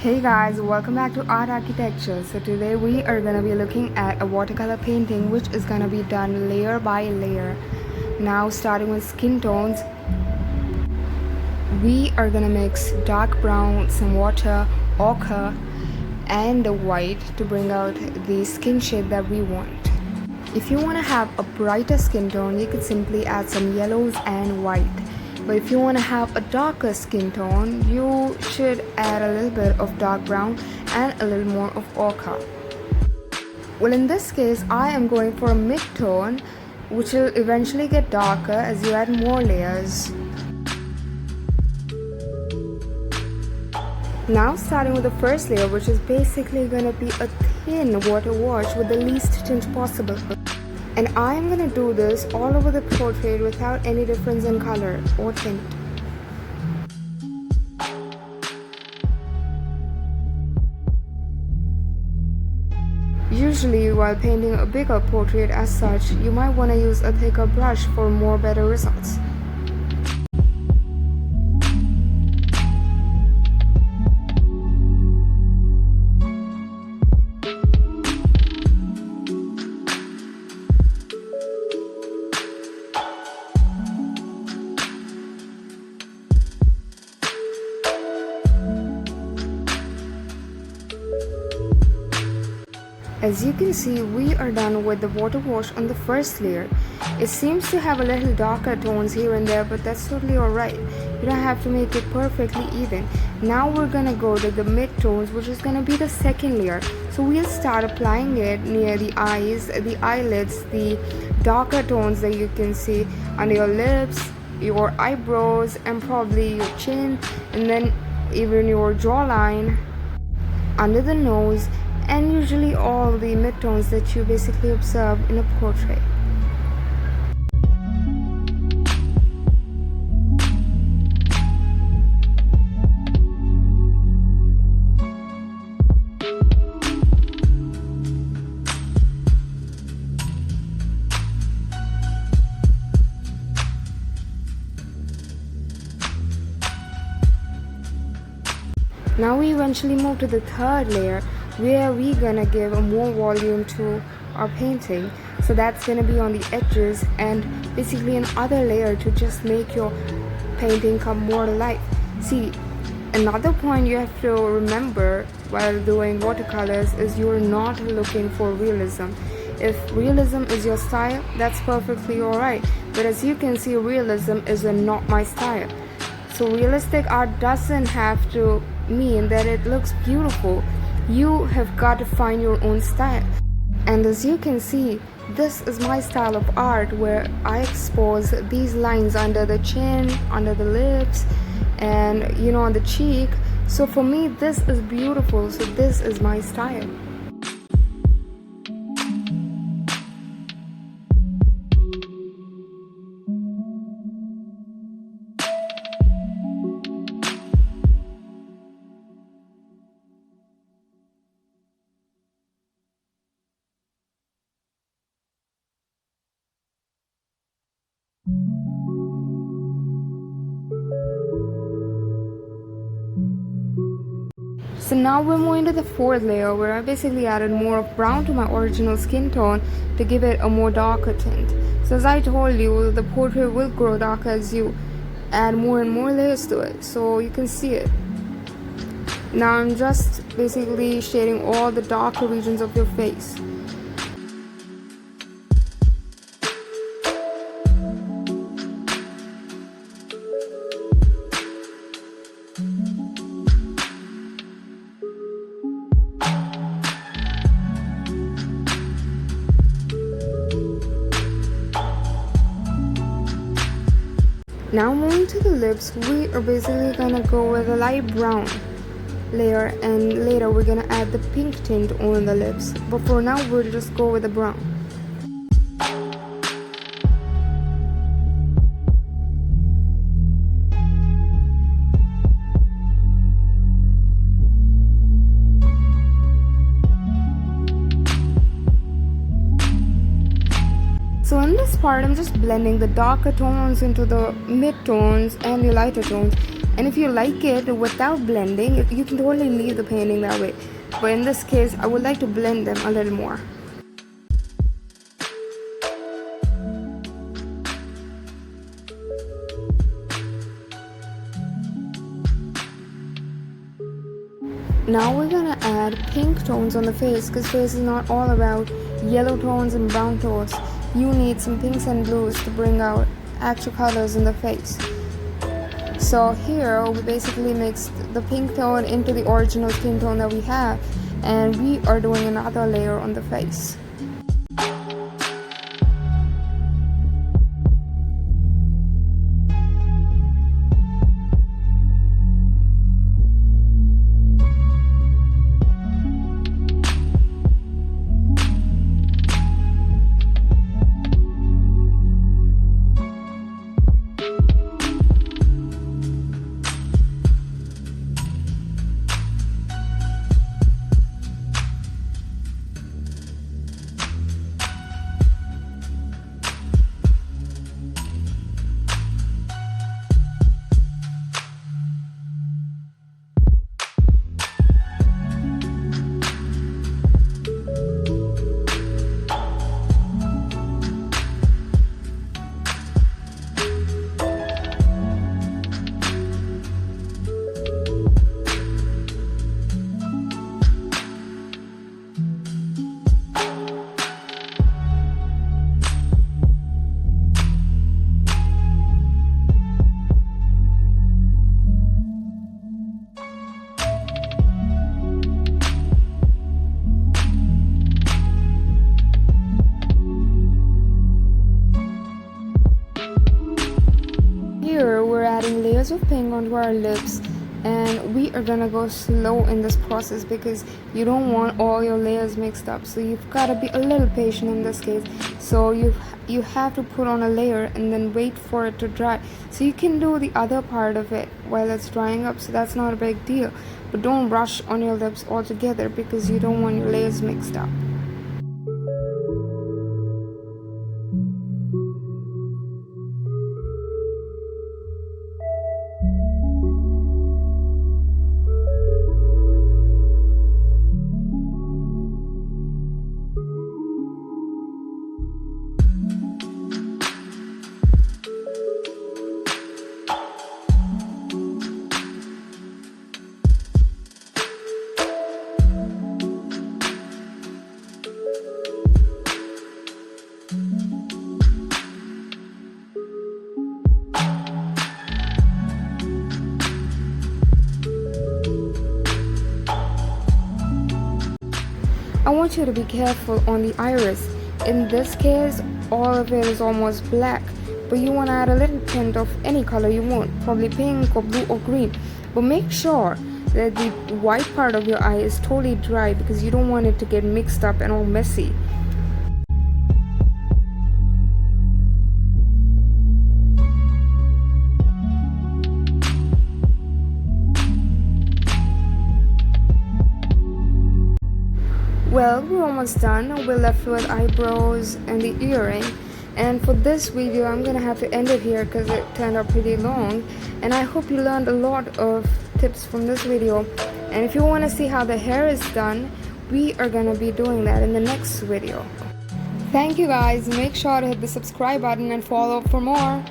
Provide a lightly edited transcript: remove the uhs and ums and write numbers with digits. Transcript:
Hey guys, welcome back to Art Architecture. So today we are gonna be looking at a watercolor painting which is gonna be done layer by layer. Now starting with skin tones, we are gonna mix dark brown, some water, ochre and the white to bring out the skin shade that we want. If you want to have a brighter skin tone, you could simply add some yellows and white. But if you want to have a darker skin tone, you should add a little bit of dark brown and a little more of ochre. Well, in this case, I am going for a mid-tone, which will eventually get darker as you add more layers. Now starting with the first layer, which is basically going to be a thin water wash with the least tint possible. And I am going to do this all over the portrait without any difference in color or tint. Usually while painting a bigger portrait as such, you might want to use a thicker brush for more better results. As you can see, we are done with the water wash on the first layer. It seems to have a little darker tones here and there, but that's totally alright. You don't have to make it perfectly even. Now we're gonna go to the mid tones, which is gonna be the second layer. So we'll start applying it near the eyes, the eyelids, the darker tones that you can see under your lips, your eyebrows, and probably your chin, and then even your jawline, under the nose, and usually all the midtones that you basically observe in a portrait. Now we eventually move to the third layer, where we gonna give a more volume to our painting. So that's gonna be on the edges and basically another layer to just make your painting come more to life. See, another point you have to remember while doing watercolors is you're not looking for realism. If realism is your style, that's perfectly alright, but as you can see, realism is not my style. So realistic art doesn't have to mean that it looks beautiful. You have got to find your own style. And as you can see, this is my style of art, where I expose these lines under the chin, under the lips, and on the cheek. So for me, this is beautiful. So this is my style. So now we're moving to the fourth layer, where I basically added more of brown to my original skin tone to give it a more darker tint. So as I told you, the portrait will grow darker as you add more and more layers to it, so you can see it. Now I'm just basically shading all the darker regions of your face. Now moving to the lips, we are basically gonna go with a light brown layer, and later we're gonna add the pink tint on the lips. But for now, we'll just go with the brown. So in this part, I'm just blending the darker tones into the mid tones and the lighter tones. And if you like it without blending, you can totally leave the painting that way. But in this case, I would like to blend them a little more. Now we're gonna add pink tones on the face, because face is not all about yellow tones and brown tones. You need some pinks and blues to bring out actual colors in the face. So here we basically mixed the pink tone into the original skin tone that we have, and we are doing another layer on the face. Here we're adding layers of pink onto our lips, and we are gonna go slow in this process because you don't want all your layers mixed up. So you've got to be a little patient in this case. So you have to put on a layer and then wait for it to dry. So you can do the other part of it while it's drying up, so that's not a big deal. But don't rush on your lips altogether because you don't want your layers mixed up. I want you to be careful on the iris. In this case, all of it is almost black, but you want to add a little tint of any color you want, probably pink or blue or green. But make sure that the white part of your eye is totally dry because you don't want it to get mixed up and all messy. Well, we're almost done. We're left with eyebrows and the earring. And for this video, I'm gonna have to end it here because it turned out pretty long. And I hope you learned a lot of tips from this video. And if you want to see how the hair is done, we are gonna be doing that in the next video. Thank you guys. Make sure to hit the subscribe button and follow for more.